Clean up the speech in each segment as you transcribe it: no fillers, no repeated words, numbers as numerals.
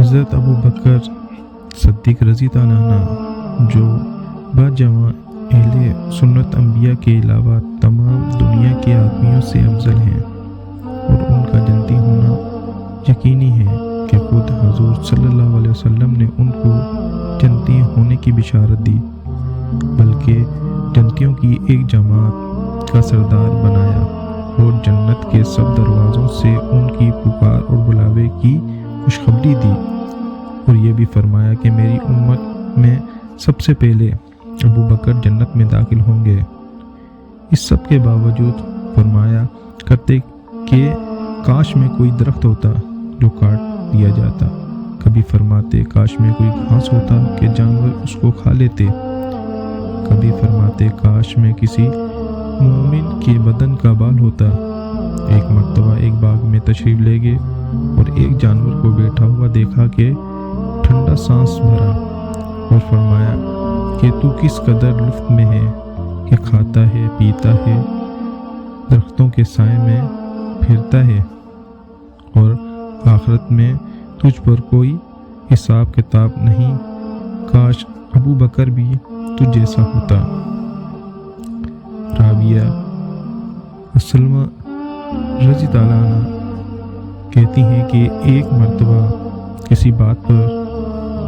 حضرت ابو بکر صدیق رضی اللہ عنہ جو باجمع اہل سنت انبیاء کے علاوہ تمام دنیا کے آدمیوں سے افضل ہیں، اور ان کا جنتی ہونا یقینی ہے کہ خود حضور صلی اللہ علیہ وسلم نے ان کو جنتی ہونے کی بشارت دی، بلکہ جنتیوں کی ایک جماعت کا سردار بنایا اور جنت کے سب دروازوں سے ان کی پکار اور بلاوے کی خوشخبری دی، اور یہ بھی فرمایا کہ میری امت میں سب سے پہلے ابو بکر جنت میں داخل ہوں گے۔ اس سب کے باوجود فرمایا کرتے کہ کاش میں کوئی درخت ہوتا جو کاٹ دیا جاتا، کبھی فرماتے کاش میں کوئی گھاس ہوتا کہ جانور اس کو کھا لیتے، کبھی فرماتے کاش میں کسی مومن کے بدن کا بال ہوتا۔ ایک مرتبہ ایک باغ میں تشریف لے گئے اور ایک جانور کو بیٹھا ہوا دیکھا کہ ٹھنڈا سانس بھرا، اور فرمایا کہ تو کس قدر لطف میں ہے کہ کھاتا ہے، پیتا ہے، درختوں کے سائے میں پھرتا ہے، اور آخرت میں تجھ پر کوئی حساب کتاب نہیں، کاش ابو بکر بھی تجھ جیسا ہوتا۔ رابعہ سلمہ رضی اللہ عنہ کہتی ہیں کہ ایک مرتبہ کسی بات پر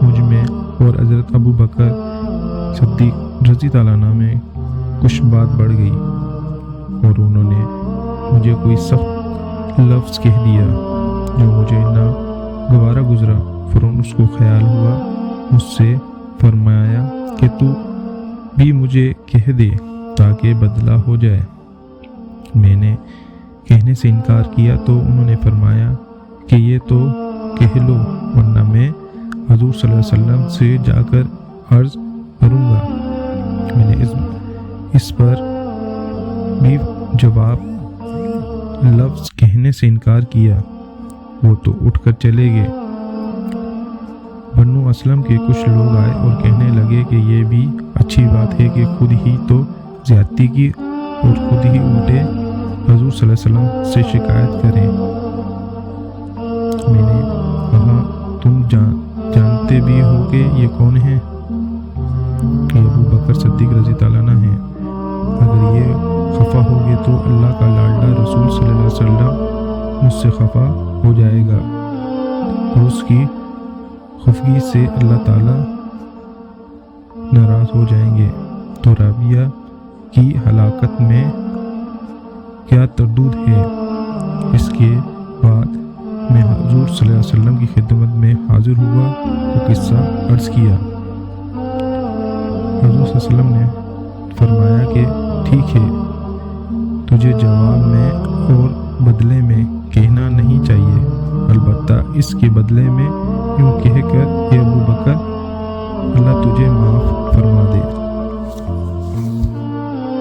مجھ میں اور حضرت ابو بکر صدیق رضی اللہ عنہ میں کچھ بات بڑھ گئی، اور انہوں نے مجھے کوئی سخت لفظ کہہ دیا جو مجھے ناگوارا گزرا۔ فوراً اس کو خیال ہوا، مجھ سے فرمایا کہ تو بھی مجھے کہہ دے تاکہ بدلہ ہو جائے۔ میں نے کہنے سے انکار کیا تو انہوں نے فرمایا کہ یہ تو کہہ لو، ورنہ میں حضور صلی اللہ علیہ وسلم سے جا کر عرض کروں گا۔ میں نے اس پر بھی جواب لفظ کہنے سے انکار کیا۔ وہ تو اٹھ کر چلے گئے۔ بنو اسلم کے کچھ لوگ آئے اور کہنے لگے کہ یہ بھی اچھی بات ہے کہ خود ہی تو زیادتی کی اور خود ہی الٹے حضور صلی اللہ علیہ وسلم سے شکایت کریں۔ میں نے کہا تم جانتے بھی ہو کہ یہ کون ہیں؟ کہ ابو بکر صدیق رضی اللہ عنہ ہیں۔ اگر یہ خفا ہوگے تو اللہ کا لاڈلا رسول صلی اللہ علیہ وسلم مجھ سے خفا ہو جائے گا، اور اس کی خفگی سے اللہ تعالیٰ ناراض ہو جائیں گے۔ تو رابعہ کی ہلاکت میں کیا تردد ہے؟ اس کے بعد میں حضور صلی اللہ علیہ وسلم کی خدمت میں حاضر ہوا تو قصہ عرض کیا۔ حضور صلی اللہ علیہ وسلم نے فرمایا کہ ٹھیک ہے، تجھے جواب میں اور بدلے میں کہنا نہیں چاہیے، البتہ اس کے بدلے میں یوں کہہ کر کہ ابو بکر اللہ تجھے